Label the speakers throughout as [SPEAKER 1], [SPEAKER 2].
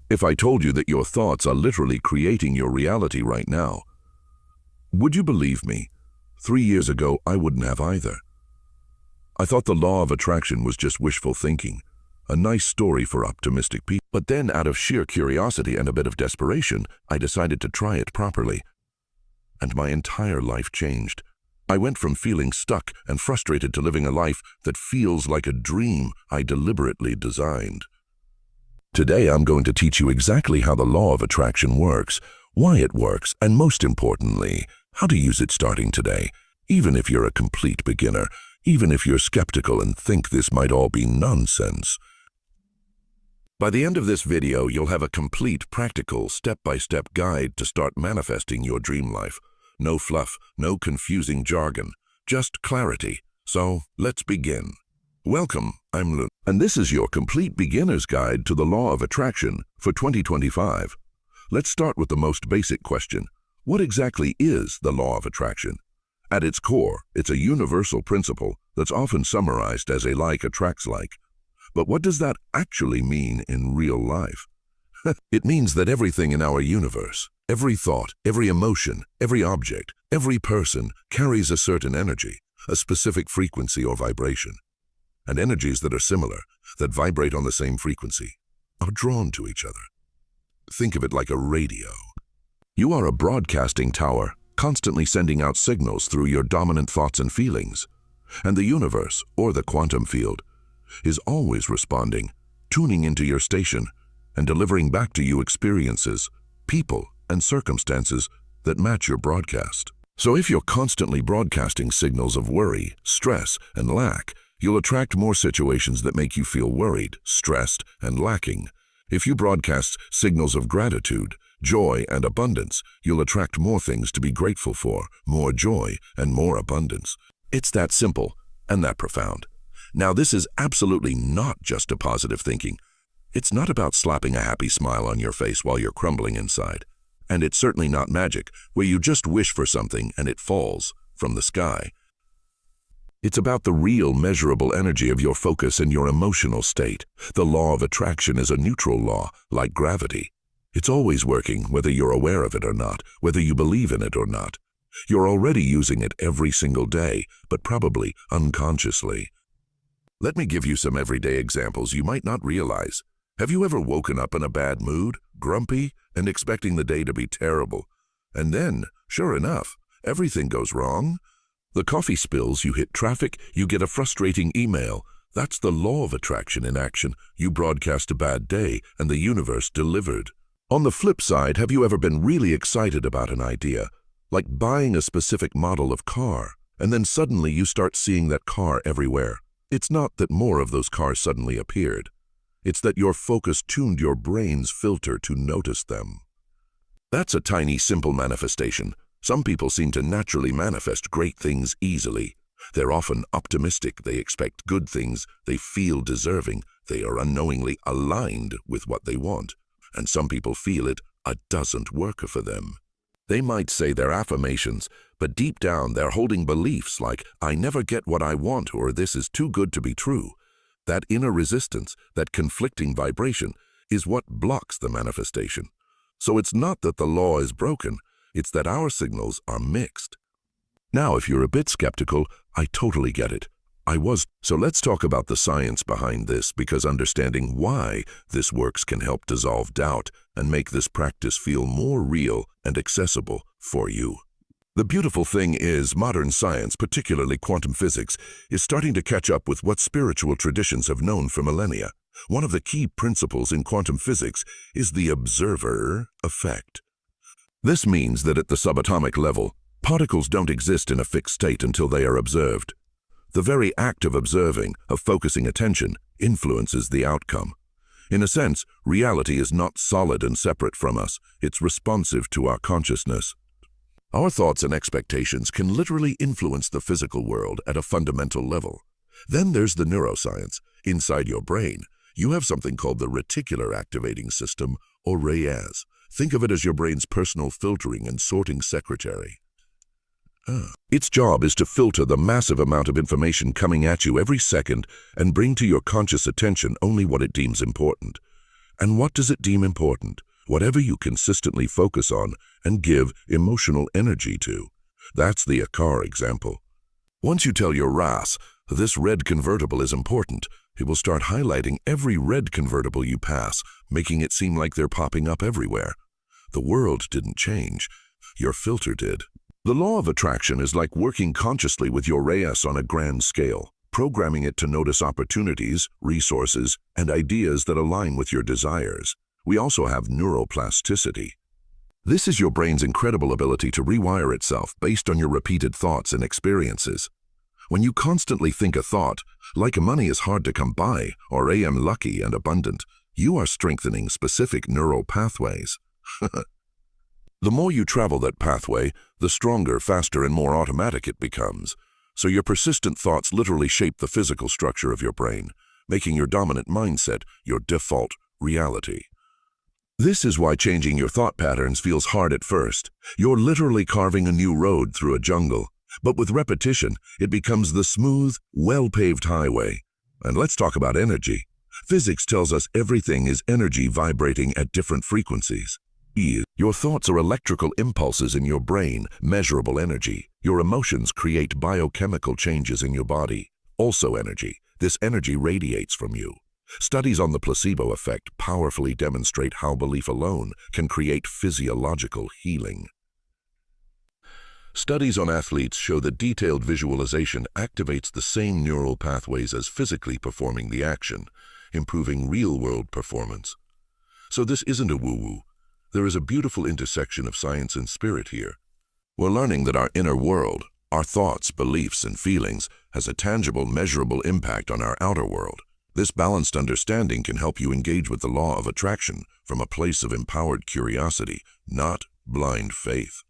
[SPEAKER 1] If I told you that your thoughts are literally creating your reality right now, would you believe me? 3 years ago, I wouldn't have either. I thought the law of attraction was just wishful thinking, a nice story for optimistic people. But then, out of sheer curiosity and a bit of desperation, I decided to try it properly. And my entire life changed. I went from feeling stuck and frustrated to living a life that feels like a dream I deliberately designed. Today, I'm going to teach you exactly how the law of attraction works, why it works, and most importantly, how to use it starting today, even if you're a complete beginner, even if you're skeptical and think this might all be nonsense. By the end of this video, you'll have a complete, practical, step-by-step guide to start manifesting your dream life. No fluff, no confusing jargon, just clarity. So, let's begin. Welcome, I'm Lun, and this is your complete beginner's guide to the law of attraction for 2025. Let's start with the most basic question. What exactly is the law of attraction? At its core, it's a universal principle that's often summarized as a like attracts like. But what does that actually mean in real life? It means that everything in our universe, every thought, every emotion, every object, every person carries a certain energy, a specific frequency or vibration. And energies that are similar, that vibrate on the same frequency, are drawn to each other. Think of it like a radio. You are a broadcasting tower, constantly sending out signals through your dominant thoughts and feelings. And the universe, or the quantum field, is always responding, tuning into your station, and delivering back to you experiences, people, and circumstances that match your broadcast. So if you're constantly broadcasting signals of worry, stress, and lack, you'll attract more situations that make you feel worried, stressed, and lacking. If you broadcast signals of gratitude, joy, and abundance, you'll attract more things to be grateful for, more joy, and more abundance. It's that simple and that profound. Now, this is absolutely not just a positive thinking. It's not about slapping a happy smile on your face while you're crumbling inside. And it's certainly not magic, where you just wish for something and it falls from the sky. It's about the real, measurable energy of your focus and your emotional state. The law of attraction is a neutral law, like gravity. It's always working, whether you're aware of it or not, whether you believe in it or not. You're already using it every single day, but probably unconsciously. Let me give you some everyday examples you might not realize. Have you ever woken up in a bad mood, grumpy, and expecting the day to be terrible? And then, sure enough, everything goes wrong. The coffee spills, you hit traffic, you get a frustrating email. That's the law of attraction in action. You broadcast a bad day, and the universe delivered. On the flip side, have you ever been really excited about an idea, like buying a specific model of car, and then suddenly you start seeing that car everywhere? It's not that more of those cars suddenly appeared. It's that your focus tuned your brain's filter to notice them. That's a tiny, simple manifestation. Some people seem to naturally manifest great things easily. They're often optimistic, they expect good things, they feel deserving, they are unknowingly aligned with what they want. And some people feel it doesn't work for them. They might say their affirmations, but deep down they're holding beliefs like, I never get what I want, or this is too good to be true. That inner resistance, that conflicting vibration, is what blocks the manifestation. So it's not that the law is broken, it's that our signals are mixed. Now, if you're a bit skeptical, I totally get it. So let's talk about the science behind this, because understanding why this works can help dissolve doubt and make this practice feel more real and accessible for you. The beautiful thing is, modern science, particularly quantum physics, is starting to catch up with what spiritual traditions have known for millennia. One of the key principles in quantum physics is the observer effect. This means that at the subatomic level, particles don't exist in a fixed state until they are observed. The very act of observing, of focusing attention, influences the outcome. In a sense, reality is not solid and separate from us. It's responsive to our consciousness. Our thoughts and expectations can literally influence the physical world at a fundamental level. Then there's the neuroscience. Inside your brain, you have something called the reticular activating system, or RAS. Think of it as your brain's personal filtering and sorting secretary. Its job is to filter the massive amount of information coming at you every second and bring to your conscious attention only what it deems important. And what does it deem important? Whatever you consistently focus on and give emotional energy to. That's the car example. Once you tell your RAS, this red convertible is important, it will start highlighting every red convertible you pass, making it seem like they're popping up everywhere. The world didn't change. Your filter did. The law of attraction is like working consciously with your RAS on a grand scale, programming it to notice opportunities, resources, and ideas that align with your desires. We also have neuroplasticity. This is your brain's incredible ability to rewire itself based on your repeated thoughts and experiences. When you constantly think a thought, like money is hard to come by, or I am lucky and abundant, you are strengthening specific neural pathways. The more you travel that pathway, the stronger, faster, and more automatic it becomes. So your persistent thoughts literally shape the physical structure of your brain, making your dominant mindset your default reality. This is why changing your thought patterns feels hard at first. You're literally carving a new road through a jungle. But with repetition, it becomes the smooth, well-paved highway. And let's talk about energy. Physics tells us everything is energy vibrating at different frequencies. Your thoughts are electrical impulses in your brain, measurable energy. Your emotions create biochemical changes in your body, also energy. This energy radiates from you. Studies on the placebo effect powerfully demonstrate how belief alone can create physiological healing. Studies on athletes show that detailed visualization activates the same neural pathways as physically performing the action, improving real-world performance. So this isn't a woo-woo. There is a beautiful intersection of science and spirit here. We're learning that our inner world, our thoughts, beliefs, and feelings, has a tangible, measurable impact on our outer world. This balanced understanding can help you engage with the law of attraction from a place of empowered curiosity, not blind faith.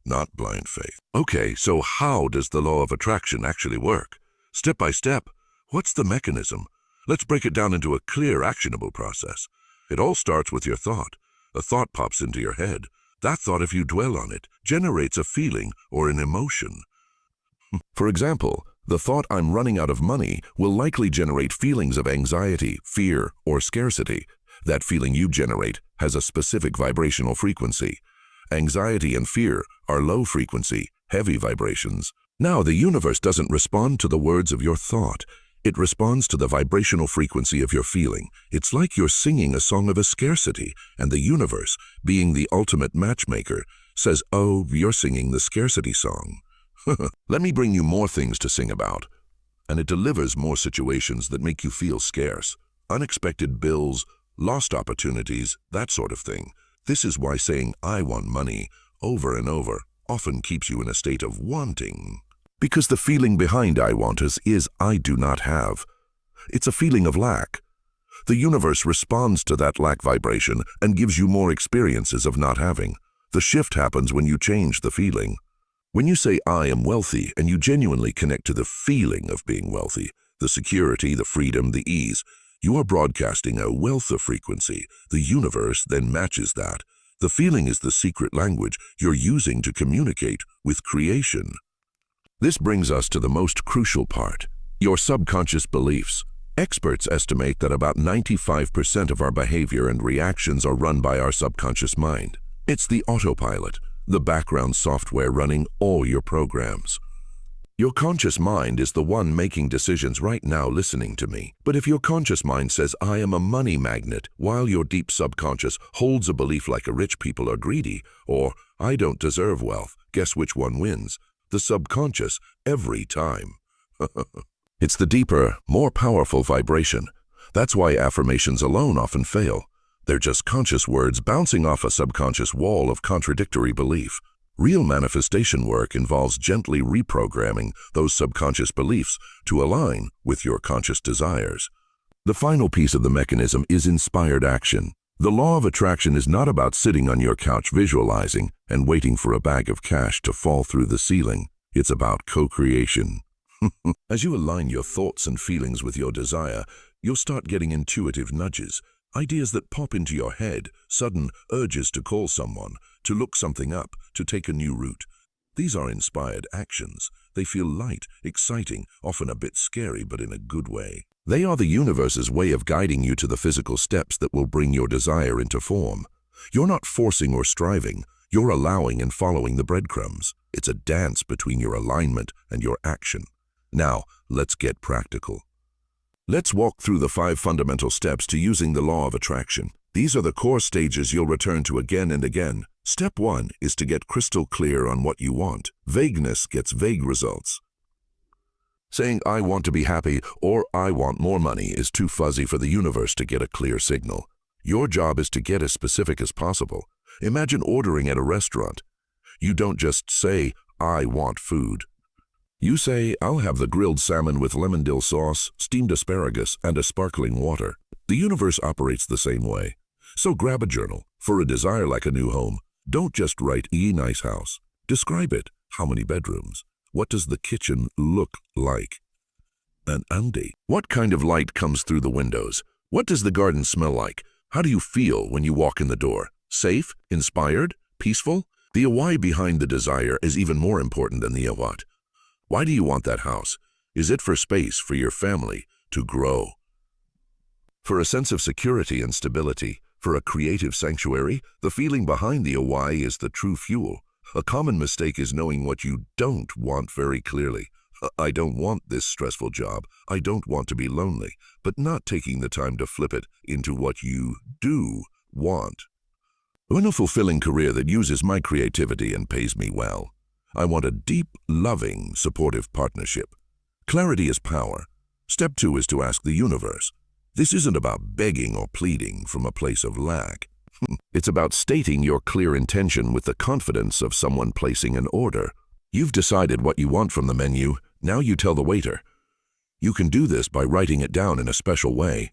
[SPEAKER 1] Not blind faith. Okay, so how does the law of attraction actually work? Step by step, what's the mechanism? Let's break it down into a clear, actionable process. It all starts with your thought. A thought pops into your head. That thought, if you dwell on it, generates a feeling or an emotion. For example, the thought "I'm running out of money" will likely generate feelings of anxiety, fear, or scarcity. That feeling you generate has a specific vibrational frequency. Anxiety and fear are low frequency, heavy vibrations. Now, the universe doesn't respond to the words of your thought. It responds to the vibrational frequency of your feeling. It's like you're singing a song of a scarcity, and the universe, being the ultimate matchmaker, says, "Oh, you're singing the scarcity song. Let me bring you more things to sing about." And it delivers more situations that make you feel scarce. Unexpected bills, lost opportunities, that sort of thing. This is why saying "I want money" over and over often keeps you in a state of wanting. Because the feeling behind "I want" is "I do not have." It's a feeling of lack. The universe responds to that lack vibration and gives you more experiences of not having. The shift happens when you change the feeling. When you say "I am wealthy" and you genuinely connect to the feeling of being wealthy, the security, the freedom, the ease, you are broadcasting a wealth of frequency. The universe then matches that. The feeling is the secret language you're using to communicate with creation. This brings us to the most crucial part, your subconscious beliefs. Experts estimate that about 95% of our behavior and reactions are run by our subconscious mind. It's the autopilot, the background software running all your programs. Your conscious mind is the one making decisions right now listening to me. But if your conscious mind says "I am a money magnet," while your deep subconscious holds a belief like rich people are greedy, or "I don't deserve wealth," guess which one wins? The subconscious, every time. It's the deeper, more powerful vibration. That's why affirmations alone often fail. They're just conscious words bouncing off a subconscious wall of contradictory belief. Real manifestation work involves gently reprogramming those subconscious beliefs to align with your conscious desires. The final piece of the mechanism is inspired action. The law of attraction is not about sitting on your couch visualizing and waiting for a bag of cash to fall through the ceiling. It's about co-creation. As you align your thoughts and feelings with your desire, you'll start getting intuitive nudges, ideas that pop into your head, sudden urges to call someone, to look something up, to take a new route. These are inspired actions. They feel light, exciting, often a bit scary, but in a good way. They are the universe's way of guiding you to the physical steps that will bring your desire into form. You're not forcing or striving, you're allowing and following the breadcrumbs. It's a dance between your alignment and your action. Now, let's get practical. Let's walk through the 5 fundamental steps to using the law of attraction. These are the core stages you'll return to again and again. Step 1 is to get crystal clear on what you want. Vagueness gets vague results. Saying, "I want to be happy" or "I want more money" is too fuzzy for the universe to get a clear signal. Your job is to get as specific as possible. Imagine ordering at a restaurant. You don't just say, "I want food." You say, "I'll have the grilled salmon with lemon dill sauce, steamed asparagus, and a sparkling water." The universe operates the same way. So grab a journal. For a desire like a new home, don't just write nice house. Describe it. How many bedrooms? What does the kitchen look like? And Andy, what kind of light comes through the windows? What does the garden smell like? How do you feel when you walk in the door? Safe? Inspired? Peaceful? The why behind the desire is even more important than the what. Why do you want that house? Is it for space, for your family, to grow? For a sense of security and stability? For a creative sanctuary? The feeling behind the why is the true fuel. A common mistake is knowing what you don't want very clearly. I don't want this stressful job. I don't want to be lonely, but not taking the time to flip it into what you do want. I want a fulfilling career that uses my creativity and pays me well. I want a deep, loving, supportive partnership. Clarity is power. Step 2 is to ask the universe. This isn't about begging or pleading from a place of lack. It's about stating your clear intention with the confidence of someone placing an order. You've decided what you want from the menu, now you tell the waiter. You can do this by writing it down in a special way,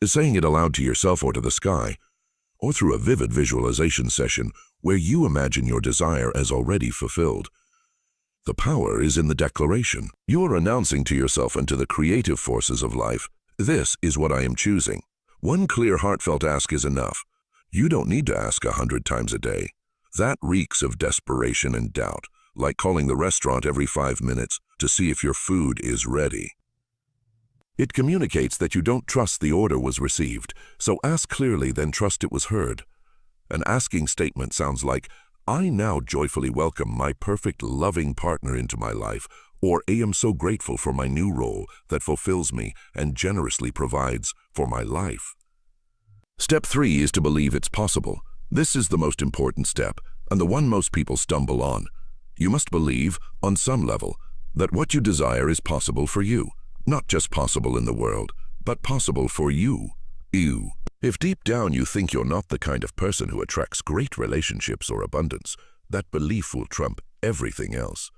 [SPEAKER 1] saying it aloud to yourself or to the sky, or through a vivid visualization session where you imagine your desire as already fulfilled. The power is in the declaration. You are announcing to yourself and to the creative forces of life, "This is what I am choosing." One clear, heartfelt ask is enough. You don't need to ask 100 times a day. That reeks of desperation and doubt, like calling the restaurant every 5 minutes to see if your food is ready. It communicates that you don't trust the order was received, so ask clearly, then trust it was heard. An asking statement sounds like, "I now joyfully welcome my perfect, loving partner into my life," or "I am so grateful for my new role that fulfills me and generously provides for my life." Step 3 is to believe it's possible. This is the most important step, and the one most people stumble on. You must believe, on some level, that what you desire is possible for you. Not just possible in the world, but possible for you. If deep down you think you're not the kind of person who attracts great relationships or abundance, that belief will trump everything else.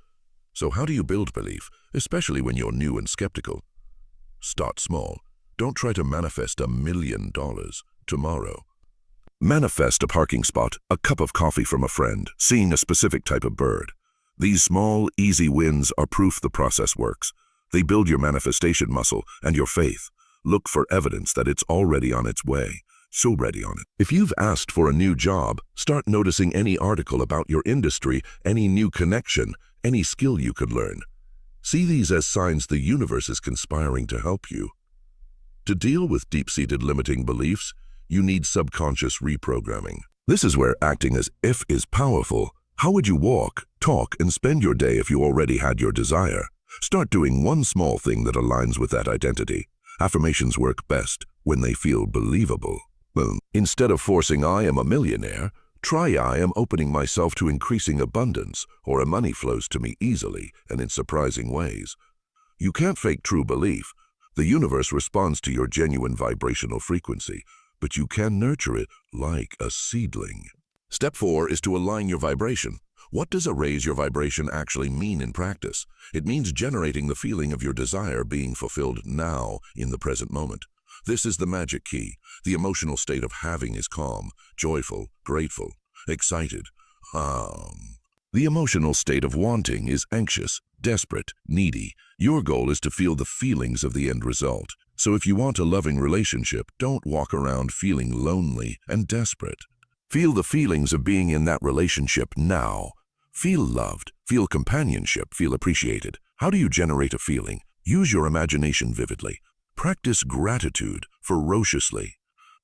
[SPEAKER 1] So how do you build belief, especially when you're new and skeptical? Start small. Don't try to manifest $1 million tomorrow. Manifest a parking spot, a cup of coffee from a friend, seeing a specific type of bird. These small, easy wins are proof the process works. They build your manifestation muscle and your faith. Look for evidence that it's already on its way. So ready on it. If you've asked for a new job, start noticing any article about your industry, any new connection, any skill you could learn. See these as signs the universe is conspiring to help you. To deal with deep-seated limiting beliefs, you need subconscious reprogramming. This is where acting as if is powerful. How would you walk, talk, and spend your day if you already had your desire? Start doing one small thing that aligns with that identity. Affirmations work best when they feel believable. Instead of forcing "I am a millionaire," try "I am opening myself to increasing abundance," or "a money flows to me easily and in surprising ways." You can't fake true belief. The universe responds to your genuine vibrational frequency, but you can nurture it like a seedling. Step 4 is to align your vibration. What does a raise your vibration actually mean in practice? It means generating the feeling of your desire being fulfilled now in the present moment. This is the magic key. The emotional state of having is calm, joyful, grateful, excited. The emotional state of wanting is anxious, desperate, needy. Your goal is to feel the feelings of the end result. So if you want a loving relationship, don't walk around feeling lonely and desperate. Feel the feelings of being in that relationship now. Feel loved, feel companionship, feel appreciated. How do you generate a feeling? Use your imagination vividly. Practice gratitude ferociously.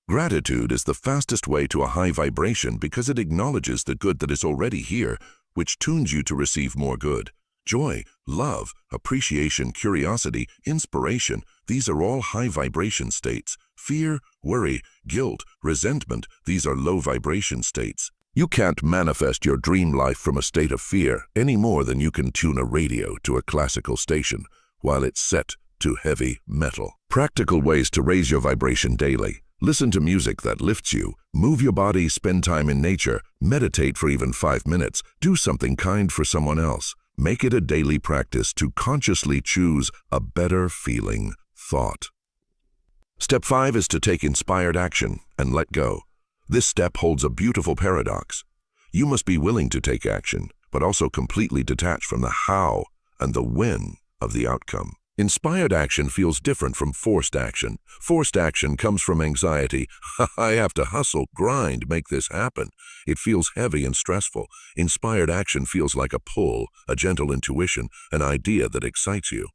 [SPEAKER 1] Gratitude is the fastest way to a high vibration because it acknowledges the good that is already here, which tunes you to receive more good. Joy, love, appreciation, curiosity, inspiration, these are all high vibration states. Fear, worry, guilt, resentment, these are low vibration states. You can't manifest your dream life from a state of fear any more than you can tune a radio to a classical station while it's set to heavy metal. Practical ways to raise your vibration daily. Listen to music that lifts you. Move your body, spend time in nature, meditate for even 5 minutes, do something kind for someone else. Make it a daily practice to consciously choose a better feeling thought. Step 5 is to take inspired action and let go. This step holds a beautiful paradox. You must be willing to take action, but also completely detached from the how and the when of the outcome. Inspired action feels different from forced action. Forced action comes from anxiety. I have to hustle, grind, make this happen. It feels heavy and stressful. Inspired action feels like a pull, a gentle intuition, an idea that excites you.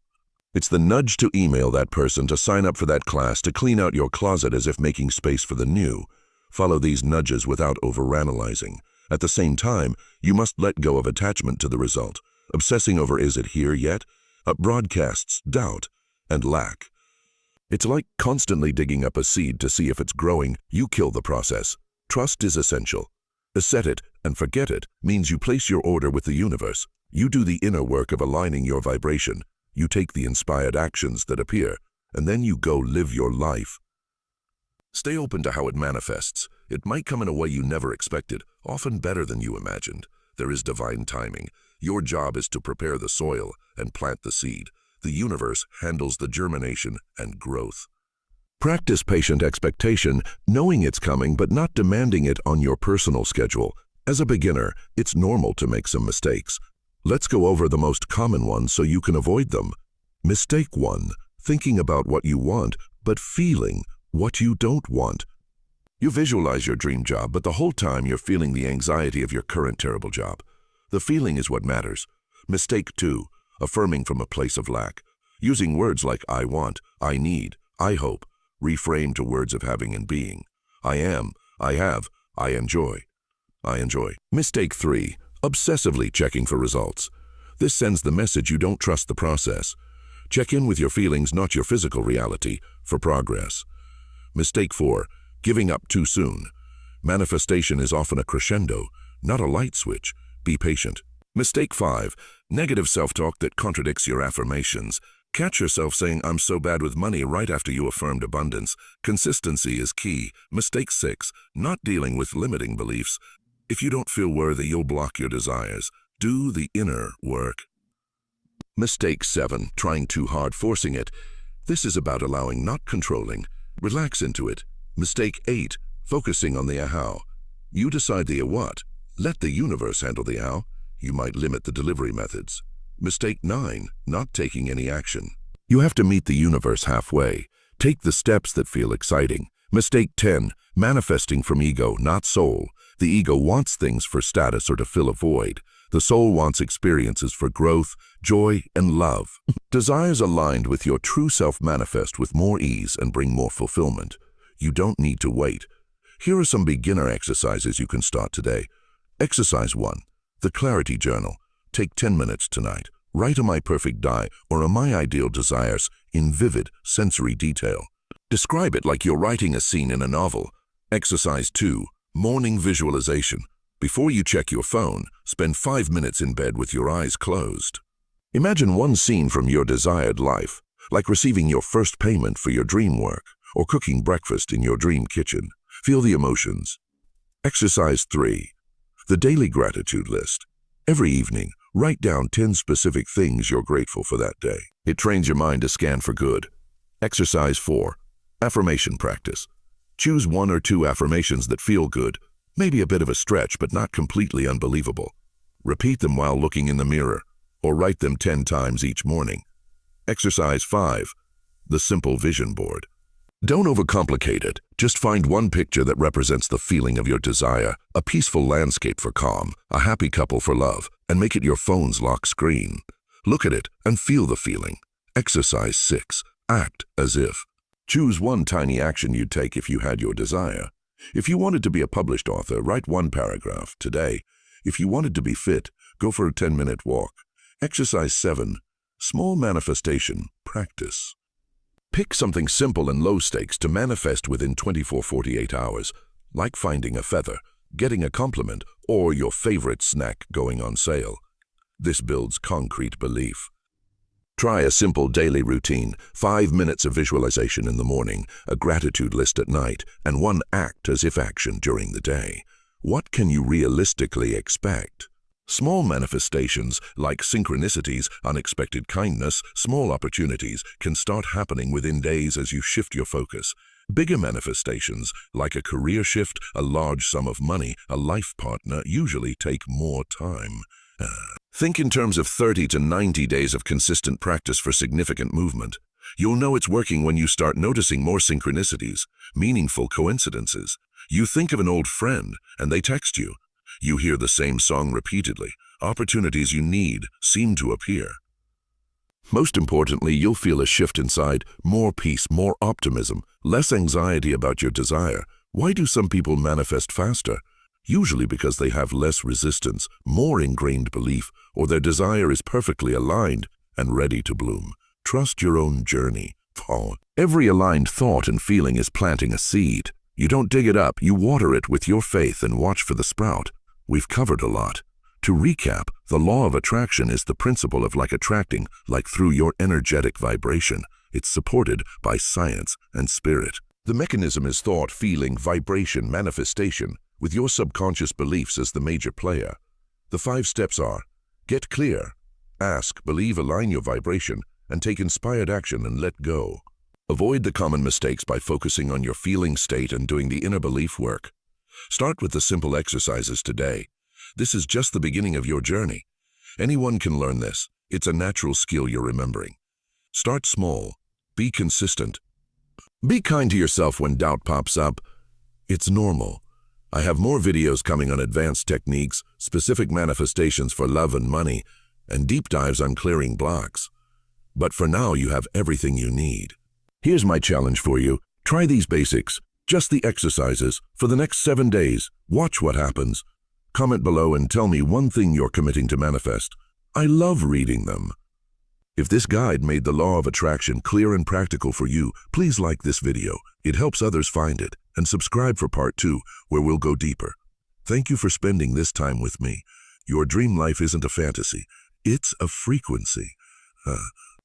[SPEAKER 1] It's the nudge to email that person, to sign up for that class, to clean out your closet as if making space for the new. Follow these nudges without overanalyzing. At the same time, you must let go of attachment to the result. Obsessing over "is it here yet?" broadcasts doubt and lack. It's like constantly digging up a seed to see if it's growing. You kill the process. Trust is essential. Set it and forget it means you place your order with the universe. You do the inner work of aligning your vibration. You take the inspired actions that appear, and then you go live your life. Stay open to how it manifests. It might come in a way you never expected, often better than you imagined. There is divine timing. Your job is to prepare the soil and plant the seed. The universe handles the germination and growth. Practice patient expectation, knowing it's coming but not demanding it on your personal schedule. As a beginner, it's normal to make some mistakes. Let's go over the most common ones so you can avoid them. Mistake 1. Thinking about what you want, but feeling what you don't want. You visualize your dream job, but the whole time you're feeling the anxiety of your current terrible job. The feeling is what matters. Mistake 2. Affirming from a place of lack. Using words like I want, I need, I hope, reframe to words of having and being. I am, I have, I enjoy. I enjoy. Mistake 3. Obsessively checking for results. This sends the message you don't trust the process. Check in with your feelings, not your physical reality, for progress. Mistake 4. Giving up too soon. Manifestation is often a crescendo, not a light switch. Be patient. Mistake 5. Negative self-talk that contradicts your affirmations. Catch yourself saying, I'm so bad with money right after you affirmed abundance. Consistency is key. Mistake 6. Not dealing with limiting beliefs. If you don't feel worthy, you'll block your desires. Do the inner work. Mistake 7. Trying too hard, forcing it. This is about allowing, not controlling. Relax into it. Mistake 8. Focusing on the how. You decide the what. Let the universe handle the how. You might limit the delivery methods. Mistake 9. Not taking any action. You have to meet the universe halfway. Take the steps that feel exciting. Mistake 10. Manifesting from ego, not soul. The ego wants things for status or to fill a void. The soul wants experiences for growth, joy, and love. Desires aligned with your true self manifest with more ease and bring more fulfillment. You don't need to wait. Here are some beginner exercises you can start today. Exercise 1. The Clarity Journal. Take 10 minutes tonight. Write a my perfect die or a my ideal desires in vivid sensory detail. Describe it like you're writing a scene in a novel. Exercise 2. Morning visualization. Before you check your phone, spend 5 minutes in bed with your eyes closed. Imagine one scene from your desired life, like receiving your first payment for your dream work or cooking breakfast in your dream kitchen. Feel the emotions. Exercise 3. The Daily Gratitude List. Every evening, write down 10 specific things you're grateful for that day. It trains your mind to scan for good. Exercise 4. Affirmation practice. Choose 1 or 2 affirmations that feel good, maybe a bit of a stretch but not completely unbelievable. Repeat them while looking in the mirror, or write them 10 times each morning. Exercise 5. The Simple Vision Board. Don't overcomplicate it. Just find one picture that represents the feeling of your desire, a peaceful landscape for calm, a happy couple for love, and make it your phone's lock screen. Look at it and feel the feeling. Exercise 6. Act as if. Choose one tiny action you'd take if you had your desire. If you wanted to be a published author, write one paragraph today. If you wanted to be fit, go for a 10-minute walk. Exercise 7. Small manifestation practice. Pick something simple and low stakes to manifest within 24-48 hours, like finding a feather, getting a compliment, or your favorite snack going on sale. This builds concrete belief. Try a simple daily routine, 5 minutes of visualization in the morning, a gratitude list at night, and one act as if action during the day. What can you realistically expect? Small manifestations like synchronicities, unexpected kindness, small opportunities can start happening within days as you shift your focus. Bigger manifestations like a career shift, a large sum of money, a life partner usually take more time. Think in terms of 30 to 90 days of consistent practice for significant movement. You'll know it's working when you start noticing more synchronicities, meaningful coincidences. You think of an old friend and they text you. You hear the same song repeatedly. Opportunities you need seem to appear. Most importantly, you'll feel a shift inside, more peace, more optimism, less anxiety about your desire. Why do some people manifest faster? Usually because they have less resistance, more ingrained belief, or their desire is perfectly aligned and ready to bloom. Trust your own journey. Every aligned thought and feeling is planting a seed. You don't dig it up, you water it with your faith and watch for the sprout. We've covered a lot. To recap, the law of attraction is the principle of attracting, through your energetic vibration. It's supported by science and spirit. The mechanism is thought, feeling, vibration, manifestation, with your subconscious beliefs as the major player. The 5 steps are: get clear, ask, believe, align your vibration, and take inspired action and let go. Avoid the common mistakes by focusing on your feeling state and doing the inner belief work. Start with the simple exercises today. This is just the beginning of your journey. Anyone can learn this. It's a natural skill you're remembering. Start small. Be consistent. Be kind to yourself when doubt pops up. It's normal. I have more videos coming on advanced techniques, specific manifestations for love and money, and deep dives on clearing blocks. But for now, you have everything you need. Here's my challenge for you. Try these basics, just the exercises, for the next 7 days. Watch what happens. Comment below and tell me one thing you're committing to manifest. I love reading them. If this guide made the law of attraction clear and practical for you, please like this video. It helps others find it. And subscribe for part 2, where we'll go deeper. Thank you for spending this time with me. Your dream life isn't a fantasy. It's a frequency.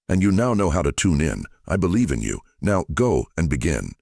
[SPEAKER 1] And you now know how to tune in. I believe in you. Now go and begin.